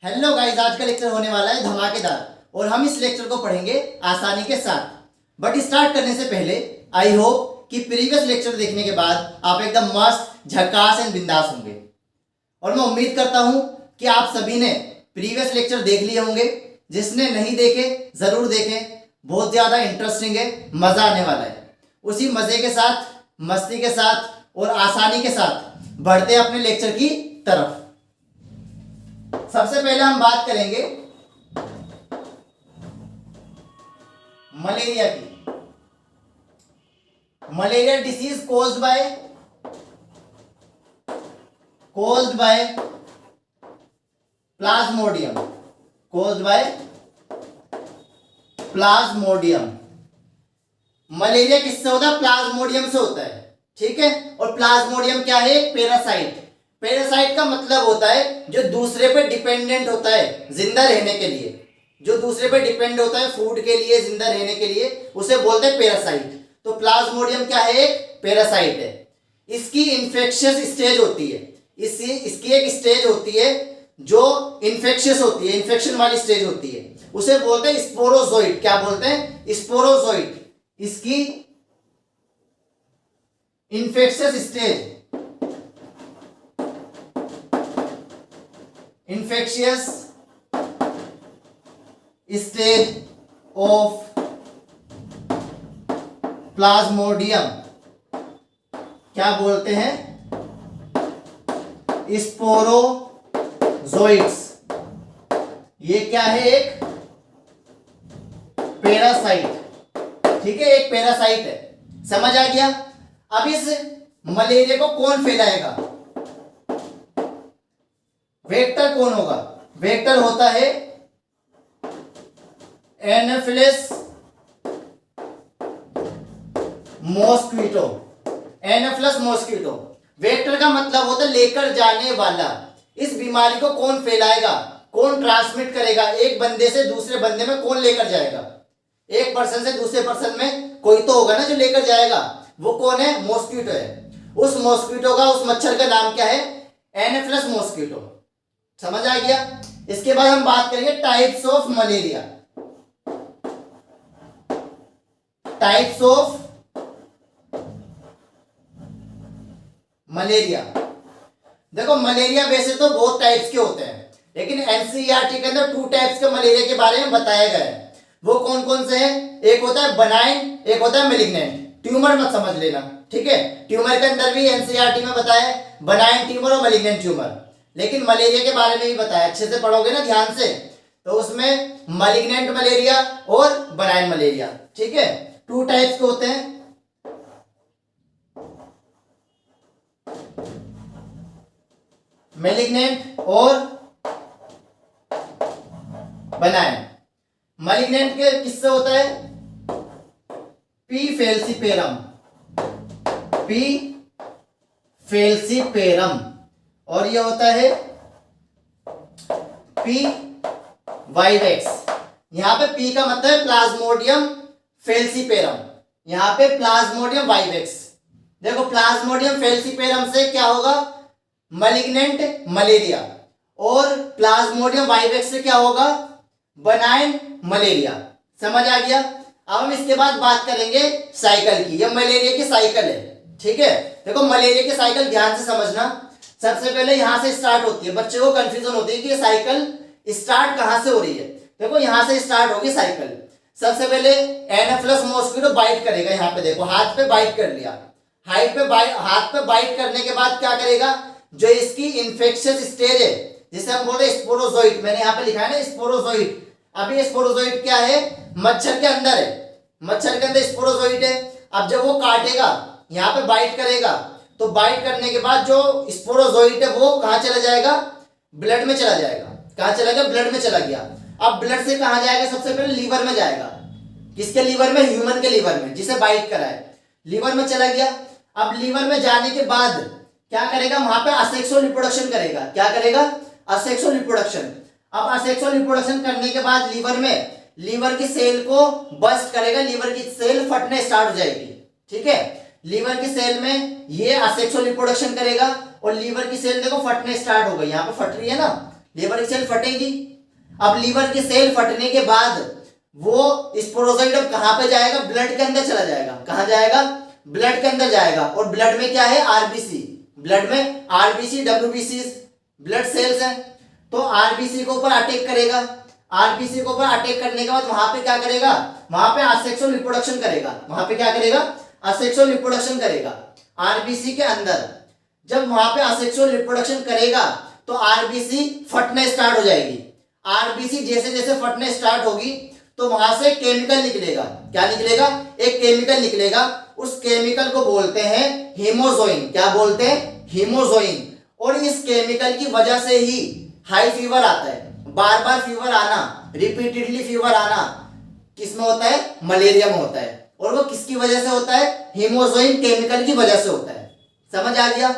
Hello guys, आज का lecture होने वाला है धमाकेदार और हम इस लेक्चर को पढ़ेंगे आसानी के साथ। बट स्टार्ट करने से पहले आई होप कि प्रीवियस लेक्चर देखने के बाद आप एकदम मस्त झकास एंड बिंदास होंगे और मैं उम्मीद करता हूं कि आप सभी ने प्रीवियस लेक्चर देख लिए होंगे। जिसने नहीं देखे जरूर देखें, बहुत ज़्यादा इंटरेस्टिंग है, मज़ा आने वाला है। उसी मज़े के साथ, मस्ती के साथ और आसानी के साथ बढ़ते हैं अपने लेक्चर की तरफ। सबसे पहले हम बात करेंगे मलेरिया की। Malaria disease caused by Plasmodium. Malaria किससे होता है? प्लाज्मोडियम से होता है, ठीक है। और प्लाज्मोडियम क्या है? पैरासाइट। पैरासाइट का मतलब होता है जो दूसरे पे डिपेंडेंट होता है जिंदा रहने के लिए, जो दूसरे पे डिपेंड होता है फूड के लिए, जिंदा रहने के लिए, उसे बोलते हैं पैरासाइट। तो प्लाज्मोडियम क्या है? एक पैरासाइट है। इसकी इन्फेक्शियस स्टेज होती है, इसकी एक स्टेज होती है जो इन्फेक्शियस होती है, इन्फेक्शन वाली स्टेज होती है, उसे बोलते हैं स्पोरोजोइट। क्या बोलते हैं? स्पोरोजोइट। इसकी infectious stage, infectious stage of Plasmodium क्या बोलते हैं? स्पोरोजोइट्स। ये क्या है? एक पैरासाइट, ठीक है, एक पैरासाइट है। समझ आ गया? अब इस मलेरिया को कौन फैलाएगा? वेक्टर कौन होगा? वेक्टर होता है एनाफिलिस मॉस्क्विटो। एनाफिलिस मॉस्क्विटो। वेक्टर का मतलब होता है लेकर जाने वाला। इस बीमारी को कौन फैलाएगा, कौन ट्रांसमिट करेगा? एक बंदे से दूसरे बंदे में कौन लेकर जाएगा? एक पर्सन से दूसरे पर्सन में कोई तो होगा ना जो लेकर जाएगा। वो कौन है? मॉस्क्विटो है। उस मॉस्क्विटो का, उस मच्छर का नाम क्या है? एनाफिलिस मॉस्क्विटो। समझ आ गया? इसके बाद हम बात करेंगे types of malaria. Types of malaria. देखो, मलेरिया वैसे तो बहुत टाइप्स के होते हैं, लेकिन एनसीईआरटी के अंदर 2 टाइप्स के मलेरिया के बारे में बताया गया है। वो कौन कौन से हैं? एक होता है बनाइन, एक होता है मैलिग्नेंट। ट्यूमर मत समझ लेना, ठीक है। ट्यूमर के अंदर भी एनसीईआरटी में बताया है बनाइन ट्यूमर और मैलिग्नेंट ट्यूमर, लेकिन मलेरिया के बारे में भी बताया। अच्छे से पढ़ोगे ना ध्यान से, तो उसमें मैलिग्नेंट मलेरिया और बनाइन मलेरिया, ठीक है, 2 टाइप्स के होते हैं। मैलिग्नेंट और बनाइन। मैलिग्नेंट के किससे होता है? पी फेल्सीपेरम, और ये होता है पी वाइवेक्स। यहां पे पी का मतलब है प्लाज्मोडियम फेल्सीपेरम, यहां पे प्लाज्मोडियम वाइवेक्स। देखो, प्लाज्मोडियम फेल्सीपेरम से क्या होगा? Malignant malaria. और प्लाज्मोडियम वाइवेक्स से क्या होगा? बनाइन मलेरिया। समझ आ गया? अब हम इसके बाद बात करेंगे साइकिल की। यह मलेरिया की साइकिल है, ठीक है। देखो, मलेरिया की साइकिल ध्यान से समझना। सबसे पहले यहां से स्टार्ट होती है। बच्चे को कंफ्यूजन होती है कि ये साइकिल स्टार्ट कहां से हो रही है। देखो, यहां से स्टार्ट होगी साइकिल। सबसे पहले एनाफिलिस मॉस्क्विटो बाइट करेगा। यहां पे देखो, हाथ पे बाइट कर लिया। हाथ पे बाइट करने के बाद क्या करेगा? जो इसकी इन्फेक्शियस स्टेज है, जिसे हम बोलते हैं स्पोरोजोइट, मैंने यहां पे लिखा है ना स्पोरोजोइट। अभी ये स्पोरोजोइट क्या है? मच्छर के अंदर है, मच्छर के अंदर स्पोरोजोइट है। अब जब वो काटेगा, यहां पे बाइट करेगा, तो बाइट करने के बाद जो स्पोरोजोइट है वो कहां चला जाएगा? ब्लड में चला जाएगा। कहां चला गया? ब्लड में चला गया। अब ब्लड से कहां जाएगा? सबसे पहले लीवर में जाएगा। किसके लीवर में? ह्यूमन के लीवर में, जिसे बाइट करा है, लीवर में चला गया। अब लीवर में जाने के बाद क्या करेगा? वहां पे असेक्सुअल रिप्रोडक्शन करेगा। क्या करेगा? Asexual reproduction. अब असेक्सुअल रिप्रोडक्शन करने के बाद लीवर की सेल को बस्ट करेगा, लीवर की सेल फटने स्टार्ट हो जाएगी, ठीक है। लीवर की सेल में ये असेक्सुअल रिप्रोडक्शन करेगा और लीवर की सेल देखो फटने स्टार्ट हो गई, यहाँ पे फट रही है ना, लीवर की सेल फटेगी। अब लीवर की सेल फटने के बाद वो स्पोरोजोइड अब कहां पे जाएगा, ब्लड के अंदर चला जाएगा। कहां जाएगा, ब्लड के अंदर जाएगा। और ब्लड में क्या है, आरबीसी, ब्लड में आरबीसी डब्ल्यूबीसी ब्लड सेल्स है। तो आरबीसी के ऊपर अटैक करेगा। आरबीसी के ऊपर अटैक करने के बाद वहां पे क्या करेगा, वहां पे असेक्सुअल रिप्रोडक्शन करेगा। वहां पे क्या करेगा, असेक्सुअल रिप्रोडक्शन करेगा आरबीसी के अंदर। जब वहां पे असेक्सुअल रिप्रोडक्शन करेगा तो आरबीसी फटने स्टार्ट हो जाएगी। आरबीसी जैसे जैसे फटने स्टार्ट होगी तो वहां से केमिकल निकलेगा। क्या निकलेगा, एक केमिकल निकलेगा। उस केमिकल को बोलते हैं हीमोजोइन। क्या बोलते हैं, हीमोजोइन। और इस केमिकल की वजह से ही हाई फीवर आता है। बार बार फीवर आना, रिपीटेडली फीवर आना किस में होता है, मलेरिया में होता है। और वो किसकी वजह से होता है, हीमोजोइन केमिकल की वजह से होता है। समझ आ गया।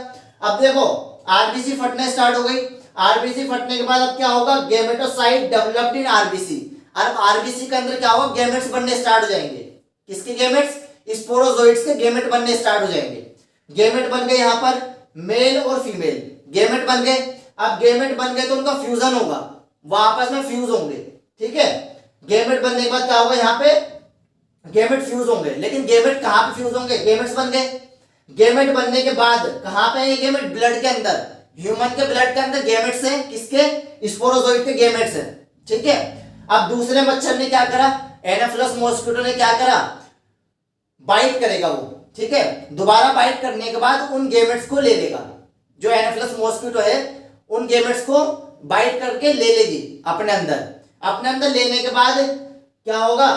अब देखो आरबीसी फटने स्टार्ट हो गई। आरबीसी फटने के बाद अब क्या होगा, गेमेटोसाइट डेवलप्ड इन आरबीसी। अब आरबीसी के अंदर क्या होगा, गेमेट्स बनने स्टार्ट हो जाएंगे। किसके गेमेट्स, स्पोरोजोइट्स के गेमेट बनने स्टार्ट हो जाएंगे। गेमेट बन गए यहाँ पर मेल और फीमेल, गेमेट बन गए। अब गेमेट बन गए तो उनका फ्यूजन होगा, वो आपस में फ्यूज होंगे। ठीक है, गेमेट बनने के बाद क्या होगा, यहाँ पे गेमेट फ्यूज होंगे। लेकिन गेमेट कहां पे फ्यूज होंगे, गेमेट्स बन गए। गेमेट बनने के बाद कहां पे है ये गेमेट, ब्लड के अंदर। ह्यूमन के ब्लड के अंदर गेमेट्स हैं, किसके, स्पोरोजोइड के गेमेट्स हैं। ठीक है, अब दूसरे मच्छर ने क्या करा, एनाफिलस मॉस्किटो ने क्या करा, बाइट करेगा वो। ठीक है, दोबारा बाइट करने के बाद उन गेमेट्स को ले लेगा। जो एनाफिलस मॉस्किटो है उन गेमेट्स को बाइट करके ले लेगी अपने अंदर। अपने अंदर लेने के बाद क्या होगा,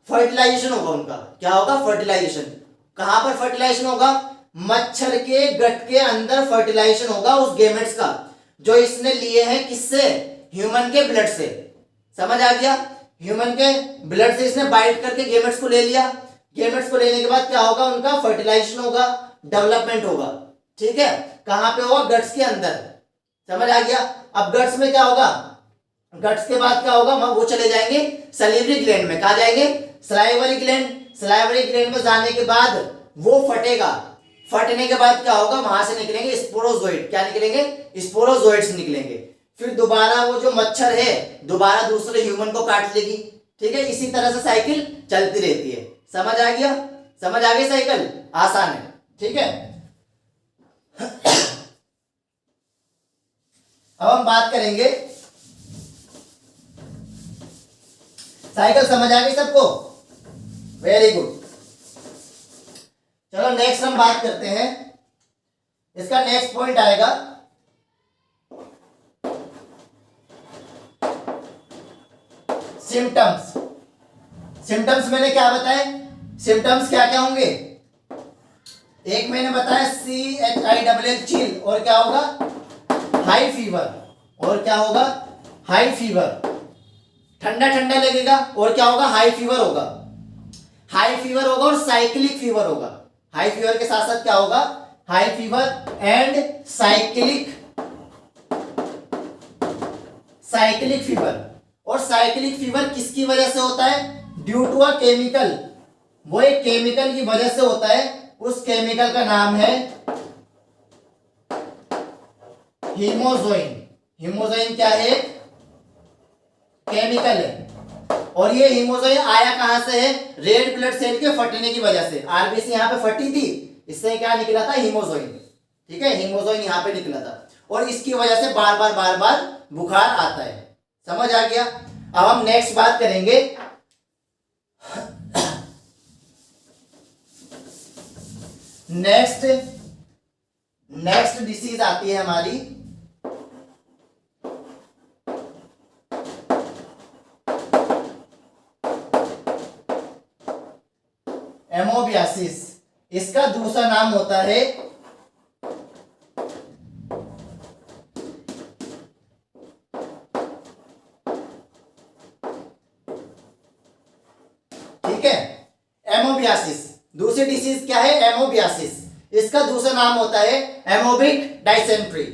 फर्टिलाइजेशन होगा उनका। क्या होगा, फर्टिलाइजेशन। कहां पर फर्टिलाइजेशन होगा, मच्छर के गट के अंदर फर्टिलाइजेशन होगा उस गेमेट्स का, जो इसने लिए हैं किससे, ह्यूमन के ब्लड से। समझ आ गया, ह्यूमन के ब्लड से इसने बाइट करके गेमेट्स को ले लिया। गेमेट्स को लेने के बाद क्या होगा, उनका फर्टिलाइजेशन होगा, डेवलपमेंट होगा। ठीक है, कहां पे होगा, गट्स के अंदर। समझ आ गया। अब गट्स में क्या होगा, गट्स के बाद क्या होगा, वो चले जाएंगे सलीवरी ग्लैंड में। कहा जाएंगे, सलाइवरी ग्लैंड। सलाइवरी ग्लैंड में जाने के बाद वो फटेगा। फटने के बाद क्या होगा, वहां से निकलेंगे स्पोरोजोइड। क्या निकलेंगे, स्पोरोजोइड्स निकलेंगे। फिर दोबारा वो जो मच्छर है दोबारा दूसरे ह्यूमन को काट लेगी। ठीक है, इसी तरह से साइकिल चलती रहती है। समझ आ गया, समझ आ गई, साइकिल आसान है। ठीक है, अब हम बात करेंगे, साइकिल समझ आ गई सबको, वेरी गुड। चलो नेक्स्ट हम बात करते हैं, इसका नेक्स्ट पॉइंट आएगा सिम्टम्स। सिम्टम्स मैंने क्या बताया, सिम्टम्स क्या क्या होंगे, एक मैंने बताया CHILL चिल, और क्या होगा, हाई फीवर। और क्या होगा, हाई फीवर, ठंडा ठंडा लगेगा। और क्या होगा, हाई फीवर होगा। हाई फीवर होगा और साइक्लिक फीवर होगा। हाई फीवर के साथ साथ क्या होगा, high fever and cyclic fever. और साइक्लिक फीवर किसकी वजह से होता है, ड्यू टू अ केमिकल। वो एक केमिकल की वजह से होता है। उस केमिकल का नाम है हीमोजोइन। हीमोजोइन क्या है, केमिकल है। और ये हीमोजोइन आया कहां से है, रेड ब्लड सेल के फटने की वजह से। आरबीसी यहां पे फटी थी, इससे क्या निकला था, हीमोजोइन। ठीक है, हीमोजोइन यहां पे निकला था और इसकी वजह से बार बार बुखार आता है। समझ आ गया। अब हम नेक्स्ट बात करेंगे नेक्स्ट डिसीज आती है हमारी एमोबियासिस। इसका दूसरा नाम होता है ठीक है, एमोबियासिस। दूसरी डिसीज क्या है, एमोबियासिस। इसका दूसरा नाम होता है एमोबिक डाइसेंट्री।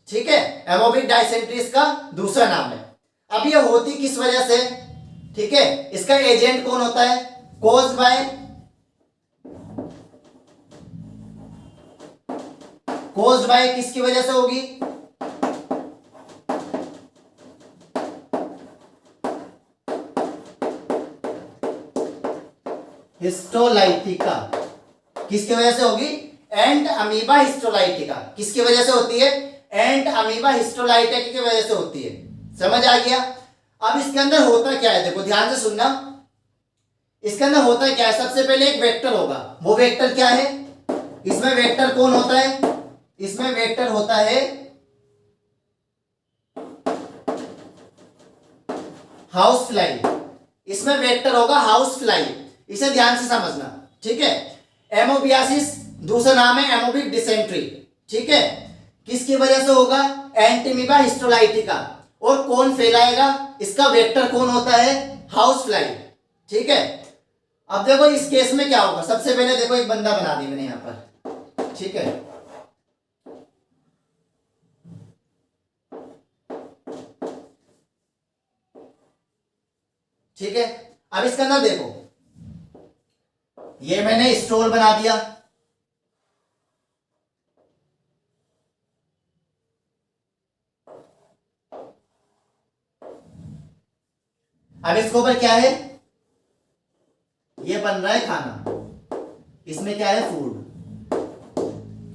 ठीक है, एमोबिक डाइसेंट्री इसका दूसरा नाम है। अब ये होती किस वजह से, ठीक है, इसका एजेंट कौन होता है, कोज्ड बाय किसकी वजह से होगी, हिस्टोलाइटिका किसकी वजह से होगी? एंट अमीबा हिस्टोलाइटिका किसकी वजह से होती है? एंट अमीबा हिस्टोलाइटिका की वजह से होती है। समझ आ गया? अब इसके अंदर होता क्या है, देखो ध्यान से सुनना। इसके अंदर होता क्या है? सबसे पहले एक वेक्टर होगा। वो वेक्टर क्या है? इसमें वेक्टर कौन होता है? इसमें वेक्टर होता है हाउस फ्लाई। इसमें वेक्टर होगा हाउस फ्लाई। इसे ध्यान से समझना, ठीक है। एमोबियासिस दूसरा नाम है एमोबिक डिसेंट्री, ठीक है। किसकी वजह से होगा? एंटीमीबा हिस्टोलाइटिका। और कौन फैलाएगा? इसका वेक्टर कौन होता है? हाउस फ्लाई, ठीक है। अब देखो इस केस में क्या होगा। सबसे पहले देखो एक बंदा बना दी मैंने यहां पर, ठीक है। ठीक है, अब इसके अंदर देखो ये मैंने स्टोर बना दिया। अब इसके ऊपर क्या है? ये बन रहा है खाना, इसमें क्या है? फूड,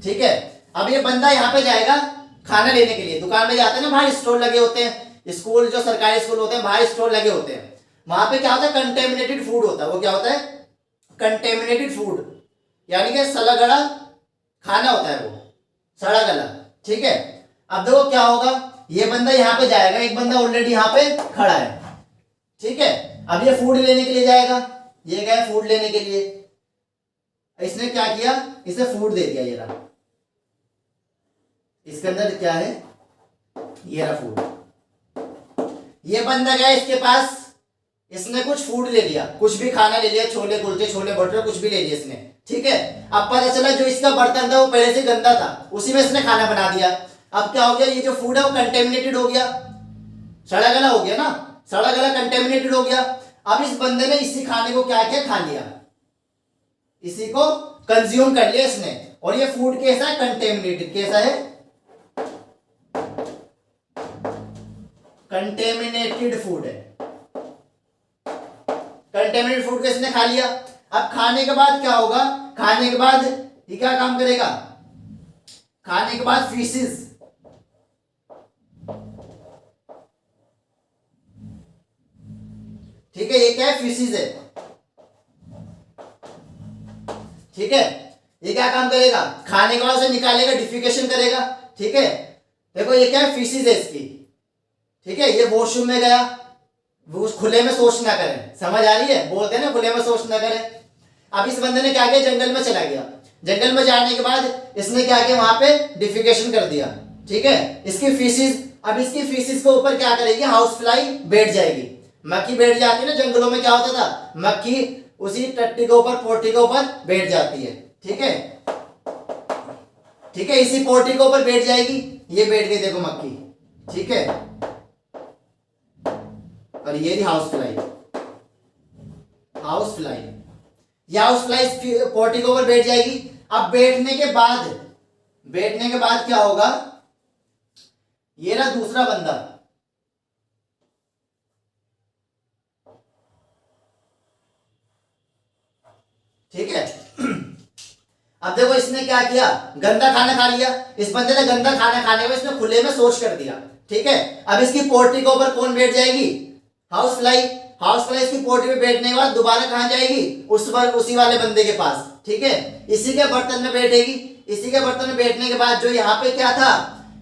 ठीक है। अब ये बंदा यहां पे जाएगा खाना लेने के लिए। दुकान में जाते हैं ना, बाहर स्टोर लगे होते हैं। स्कूल जो सरकारी स्कूल होते हैं बाहर स्टोर लगे होते हैं। वहां पे क्या होता है? कंटेमिनेटेड फूड होता है। वो क्या होता है? कंटेमिनेटेड फूड, यानी कि सड़ा गला खाना होता है, वो सड़ा गला, ठीक है। अब देखो क्या होगा। ये बंदा यहाँ पे जाएगा, एक बंदा ऑलरेडी यहाँ पे खड़ा है, ठीक है। अब ये फूड लेने के लिए जाएगा। ये गया फूड लेने के लिए। इसने क्या किया? इसे फूड दे दिया। ये रहा, इसके अंदर क्या है? ये रहा फूड। ये बंदा गया इसके पास, इसने कुछ फूड ले लिया, कुछ भी खाना ले लिया, छोले कुलचे, छोले भटूरे, कुछ भी ले लिया इसने, ठीक है। अब पता चला जो इसका बर्तन था वो पहले से गंदा था, उसी में इसने खाना बना दिया। अब क्या हो गया? ये जो फूड है वो कंटेमिनेटेड हो गया, सड़ा गला हो गया ना, सड़ा गला कंटेमिनेटेड हो गया। अब इस बंदे ने इसी खाने को क्या किया? खा लिया, इसी को कंज्यूम कर लिया इसने। और ये फूड कैसा है? कंटेमिनेटेड। कैसा है? कंटेमिनेटेड फूड है। कंटेमिनेटेड फूड को इसने खा लिया। अब खाने के बाद क्या होगा? खाने के बाद ये क्या काम करेगा? खाने के बाद फीसिस, ठीक है। ये क्या है? फीसिस है, ठीक है। ये क्या काम करेगा? खाने के बाद उसे निकालेगा, डिफिकेशन करेगा, ठीक है। देखो ये क्या है? फीसिस है इसकी, ठीक है। ये वॉशरूम में गया, वो खुले में शौच ना करें, समझ आ रही है? बोलते हैं ना खुले में शौच ना करें। अब इस बंदे ने क्या किया? जंगल में चला गया। जंगल में जाने के बाद इसने क्या किया? वहां पे डिफिकेशन कर दिया, ठीक है। इसकी फीसिस, अब इसकी फीसिस के ऊपर क्या करेगी? हाउस फ्लाई बैठ जाएगी। मक्खी बैठ जाती है ना, जंगलों में क्या होता था? मक्खी उसी टट्टी के ऊपर, पोटी के ऊपर बैठ जाती है, ठीक है, ठीक है। इसी पोटी के ऊपर बैठ जाएगी। ये बैठ गई देखो मक्खी, ठीक है। और ये रही हाउस फ्लाई, हाउस फ्लाई। या हाउस फ्लाई पोटी के ऊपर बैठ जाएगी। अब बैठने के बाद क्या होगा? ये रहा दूसरा बंदा, ठीक है। अब देखो इसने क्या किया? गंदा खाना खा लिया। इस बंदे ने गंदा खाना खाने में इसने खुले में शौच कर दिया, ठीक है। अब इसकी पोटी के ऊपर कौन बैठ जाएगी? House fly. हाउस फ्लाई इसकी पोटी पे बैठने के बाद दोबारा कहां जाएगी? उसी वाले बंदे के पास, ठीक है। इसी के बर्तन में बैठेगी। इसी के बर्तन में बैठने के बाद जो यहाँ पे क्या था?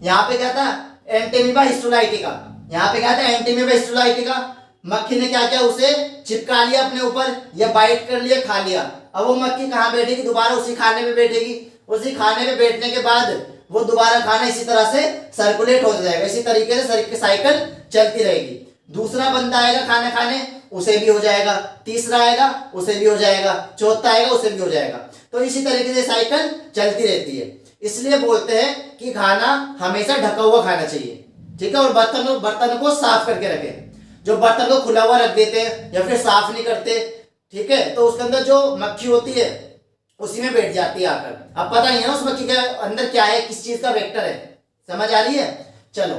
यहाँ पे क्या था? एंटीमीबा हिस्टोलाइटिका। यहाँ पे क्या था? एंटीमीबा हिस्टोलाइटिका। मक्खी ने क्या किया? उसे चिपका लिया अपने ऊपर, या बाइट कर लिया, खा लिया। अब वो मक्खी कहाँ बैठेगी? दोबारा उसी खाने में बैठेगी। उसी खाने में बैठने के बाद वो दोबारा खाना इसी तरह से सर्कुलेट हो जाएगा। इसी तरीके से साइकिल चलती रहेगी। दूसरा बंदा आएगा खाना खाने, उसे भी हो जाएगा। तीसरा आएगा, उसे भी हो जाएगा। चौथा आएगा, उसे भी हो जाएगा। तो इसी तरीके से साइकिल चलती रहती है। इसलिए बोलते हैं कि खाना हमेशा ढका हुआ खाना चाहिए, ठीक है। और बर्तन को साफ करके रखें। जो बर्तन को खुला हुआ रख देते हैं या फिर साफ नहीं करते, ठीक है, तो उसके अंदर जो मक्खी होती है उसी में बैठ जाती है आकर। अब पता नहीं है उस मक्खी के अंदर क्या है, किस चीज का वेक्टर है। समझ आ रही है? चलो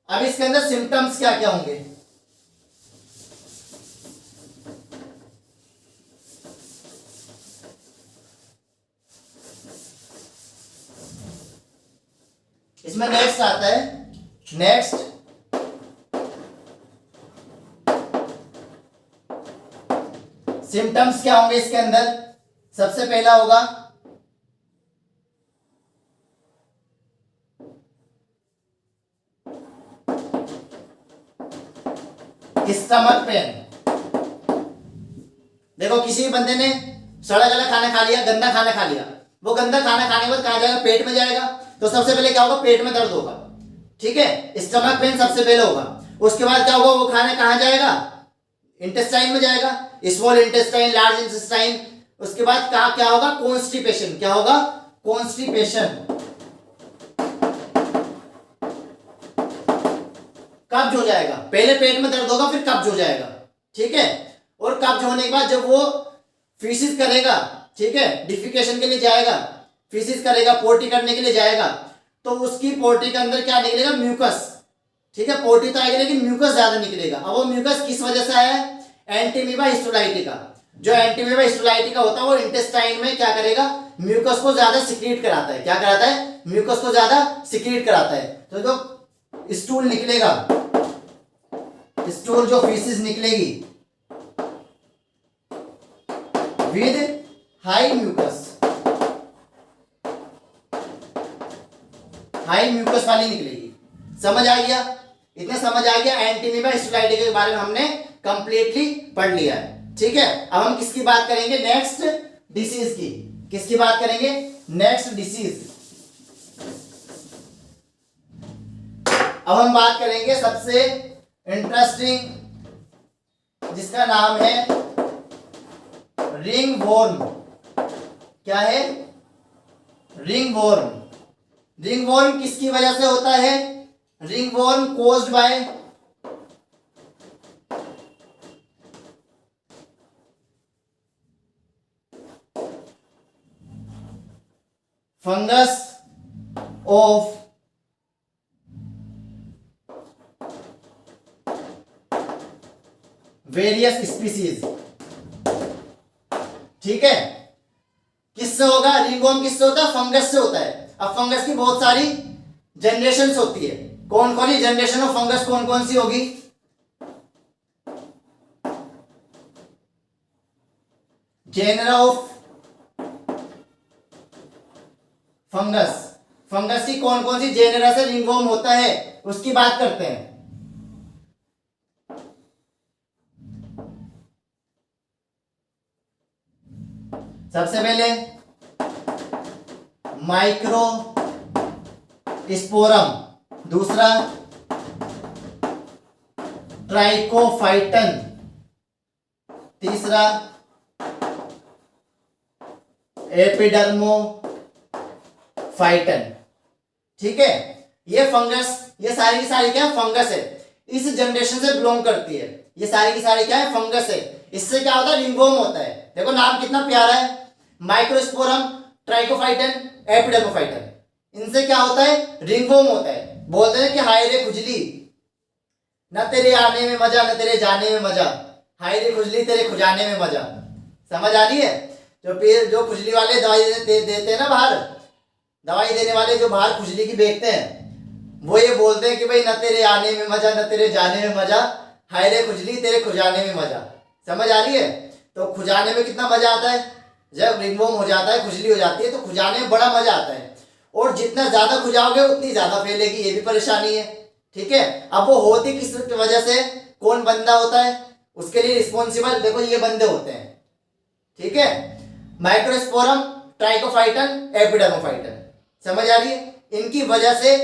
अब इसके अंदर सिम्टम्स क्या क्या होंगे? इसमें नेक्स्ट आता है, नेक्स्ट सिम्टम्स क्या होंगे इसके अंदर? सबसे पहला होगा स्टमक पेन। देखो किसी भी बंदे ने सड़ा गला खाना खा लिया, गंदा खाना खा लिया, वो गंदा खाना खाने के बाद कहाँ जाएगा? पेट में जाएगा। तो सबसे पहले क्या होगा? पेट में दर्द होगा, ठीक है, स्टमक पेन सबसे पहले होगा। उसके बाद क्या होगा? वो खाना कहाँ जाएगा? इंटेस्टाइन में जाएगा, स्मॉल इंटेस्टाइन, लार्ज इंटेस्टाइन। उसके बाद कहाँ क्या होगा? कॉन्स्टिपेशन। क्या होगा? कॉन्स्टिपेशन। कब्ज हो जाएगा। पहले पेट में दर्द होगा, फिर कब्ज हो जाएगा, ठीक है। और कब्ज होने के बाद जब वो फीसिस करेगा, ठीक है, डिफिकेशन के लिए जाएगा, फीसिस करेगा, पोटी करने के लिए जाएगा, तो उसकी पोटी के अंदर क्या निकलेगा? म्यूकस, ठीक है। पोटी तो आएगी लेकिन म्यूकस ज्यादा निकलेगा। अब वो म्यूकस किस वजह से आया है? एंटीमीबा हिस्टोलाइटिका। जो एंटीमीबा हिस्टोलाइटिका होता है वो इंटेस्टाइन में क्या करेगा? म्यूकस को ज्यादा सिक्रीट कराता है। क्या कराता है? म्यूकस को ज्यादा सिक्रीट कराता है। तो जो स्टूल निकलेगा, स्टूल जो फीसिस निकलेगी with high mucus, high mucus वाली निकलेगी। समझ आ गया? इतना समझ आ गया। एंटीमीबा हिस्टोलाइटिका के बारे में हमने कंप्लीटली पढ़ लिया है, ठीक है। अब हम किसकी बात करेंगे? नेक्स्ट डिसीज की। किसकी बात करेंगे? Next disease. अब हम बात करेंगे सबसे इंटरेस्टिंग, जिसका नाम है रिंगवॉर्म। क्या है? रिंगवॉर्म। रिंगवॉर्म किसकी वजह से होता है? Ringworm caused by fungus of various species, ठीक है। किससे होगा? रिंगवॉर्म किससे होता है? फंगस से होता है। अब फंगस की बहुत सारी जनरेशंस होती है। कौन कौन सी जनरेशन ऑफ फंगस कौन कौन सी होगी? Genre of fungus. फंगस की कौन कौन सी जेनरा से रिंगवॉर्म होता है उसकी बात करते हैं। सबसे पहले माइक्रो स्पोरम, दूसरा ट्राइकोफाइटन, तीसरा एपिडर्मोफाइटन, ठीक है। ये फंगस, ये सारी की सारी क्या है? फंगस है। इस जनरेशन से बिलोंग करती है। ये सारी की सारी क्या है? फंगस है। इससे क्या होता है? रिंगवॉर्म होता है। देखो नाम कितना प्यारा है, माइक्रोस्पोरम, ट्राइकोफाइटन, एपिडर्मोफाइटन। इनसे क्या होता है? रिंगवॉर्म होता है। बोलते हैं कि हाय रे खुजली, न तेरे आने में मजा न तेरे जाने में मजा, हाय रे खुजली तेरे खुजाने में मजा। समझ आ रही है? जो खुजली वाले दवाई देते हैं ना बाहर, दवाई देने वाले जो बाहर खुजली की बेचते हैं, वो ये बोलते हैं कि भाई न तेरे आने में मजा न तेरे जाने में मजा, हाय रे खुजली तेरे खुजाने में मजा। समझ आ रही है? तो खुजाने में कितना मजा आता है? जब रिंगवॉर्म हो जाता है, खुजली हो जाती है, तो खुजाने में बड़ा मजा आता है। और जितना ज्यादा खुजाओगे उतनी ज्यादा फैलेगी, ये भी परेशानी है, ठीक है। अब वो होती किस वजह से? कौन बंदा होता है उसके लिए रिस्पॉन्सिबल? देखो ये बंदे होते हैं, ठीक है। Microsporum, trichophyton, Epidermophyton. समझ आ रही है? इनकी वजह से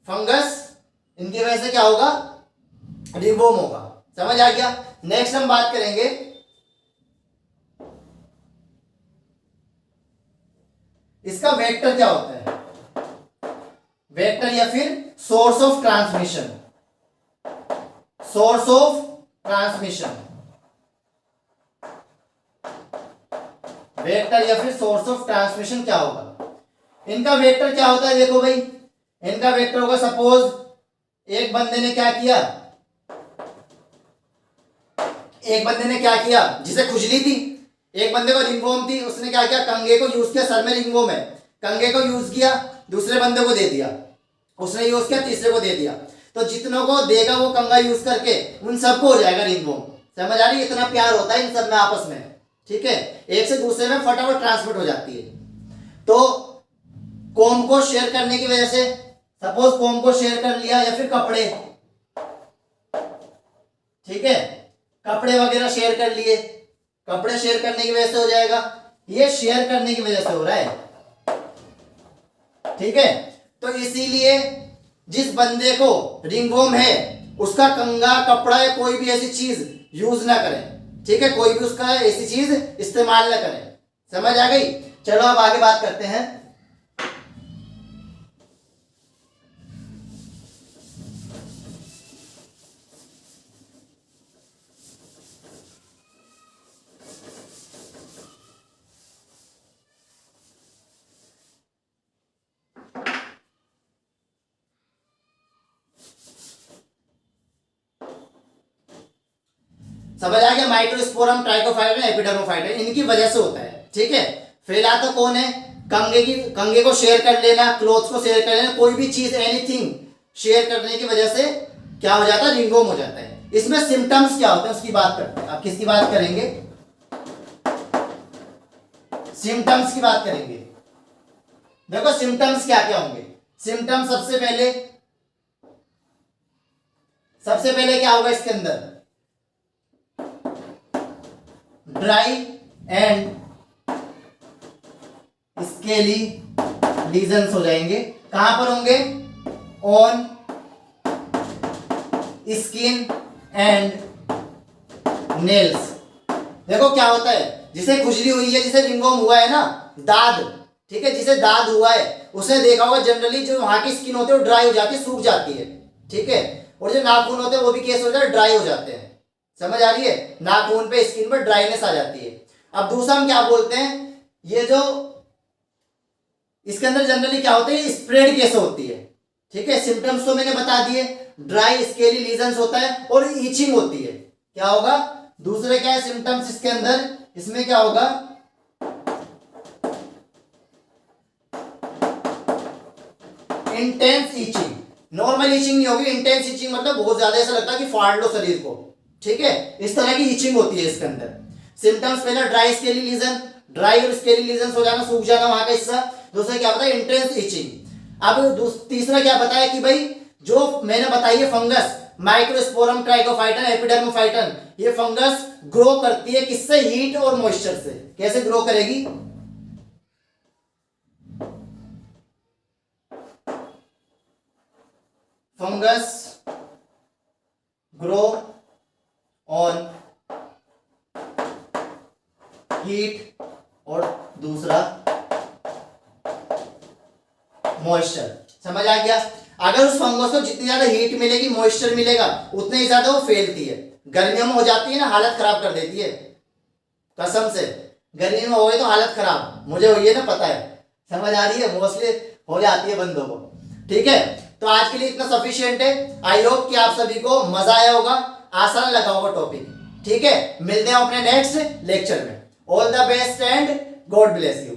फंगस, इनकी वजह से क्या होगा? रिंगवॉर्म होगा। समझ आ गया? नेक्स्ट हम बात करेंगे इसका वेक्टर क्या होता है। वेक्टर या फिर source of transmission. Source of transmission, vector या फिर सोर्स ऑफ ट्रांसमिशन क्या होगा? इनका वेक्टर क्या होता है? देखो भाई, इनका वेक्टर होगा, सपोज एक बंदे ने क्या किया, एक बंदे ने क्या किया, जिसे खुजली थी, एक बंदे को रिंगवॉर्म थी, उसने क्या किया? कंघे को यूज किया। सर में रिंगवॉर्म है, कंघे को यूज किया, दूसरे बंदे को दे दिया। उसने यूज किया, तीसरे को दे दिया, तो जितनों को देगा वो कंगा यूज करके उन सबको हो जाएगा रिंगवॉर्म। समझ आ रही है? इतना प्यार होता है इन सब में आपस में, ठीक है, एक से दूसरे में फटाफट ट्रांसमिट हो जाती है। तो कॉम को शेयर करने की वजह से, सपोज कॉम को शेयर कर लिया या फिर कपड़े, ठीक है, कपड़े वगैरह शेयर कर लिए, कपड़े शेयर करने की वजह से हो जाएगा, ये शेयर करने की वजह से हो रहा है, ठीक है। तो इसीलिए जिस बंदे को रिंगवॉर्म है उसका कंगा, कपड़ा या कोई भी ऐसी चीज यूज ना करें, ठीक है, कोई भी उसका ऐसी चीज इस्तेमाल ना करें। समझ आ गई? चलो अब आगे बात करते हैं। समझ आ गया? माइक्रोस्पोरम, ट्राइकोफाइटन, एपिडर्मोफाइटन, इनकी वजह से होता है, ठीक है। फैलाता कौन है? कंगे को शेयर कर लेना, क्लोथ को शेयर कर लेना, कोई भी चीज, एनीथिंग शेयर करने की वजह से क्या हो जाता है? रिंगवॉर्म हो जाता है। इसमें सिम्टम्स क्या होते हैं उसकी बात करते हैं। आप किसकी बात करेंगे? सिम्टम्स की बात करेंगे। देखो सिम्टम्स क्या क्या होंगे। सिम्टम्स सबसे पहले क्या होगा इसके अंदर? ड्राई एंड स्केली लीजन्स हो जाएंगे। कहां पर होंगे? On skin and nails. देखो क्या होता है, जिसे खुजली हुई है, जिसे रिंगवॉर्म हुआ है ना, दाद, ठीक है, जिसे दाद हुआ है उसने देखा होगा जनरली जो वहां की स्किन होती है वो ड्राई हो जाती है, सूख जाती है, ठीक है, और जो नाखून होते हैं वो भी केस हो जाता है, ड्राई हो जाते हैं। समझ आ रही है? नाखून पे, स्किन पर ड्राइनेस आ जाती है। अब दूसरा हम क्या बोलते हैं, ये जो इसके अंदर जनरली क्या होता है, स्प्रेड केस होती है, ठीक है। सिम्टम्स तो मैंने बता दिए, ड्राई स्केली लीजन्स होता है और ईचिंग होती है। क्या होगा? दूसरे क्या है सिम्टम्स इसके अंदर? इसमें क्या होगा? Intense itching. नॉर्मल ईचिंग नहीं होगी, इंटेंस ईचिंग मतलब बहुत ज्यादा ऐसा लगता है कि फाड़ लो शरीर को, ठीक है, इस तरह की ईचिंग होती है इसके अंदर। सिम्टम्स पहला ड्राई स्केली लीजन, ड्राई और स्केली लीजन हो जाना, सूख जाना वहां का हिस्सा। दूसरा क्या बताया? Intense itching. अब तीसरा क्या बताया कि भाई जो मैंने बताई है फंगस, माइक्रोस्पोरम, ट्राइकोफाइटन, एपिडर्मोफाइटन, ये फंगस ग्रो करती है किससे? हीट और मॉइस्चर से। कैसे ग्रो करेगी? फंगस ग्रो ऑन हीट और दूसरा मॉइस्चर। समझ आ गया? अगर उस फंगस को जितनी ज्यादा हीट मिलेगी, मॉइस्चर मिलेगा, उतने ही ज्यादा वो फैलती है। गर्मियों में हो जाती है ना, हालत खराब कर देती है, कसम से। गर्मी में हो गई तो हालत खराब, मुझे हुई है ना, पता है। समझ आ रही है? मोस्टली हो जाती है बंदों को, ठीक है। तो आज के लिए इतना सफिशिएंट है। आई होप कि आप सभी को मजा आया होगा, आसान लगा होगा टॉपिक, ठीक है। मिलते हैं अपने नेक्स्ट लेक्चर में। All the best and God bless you.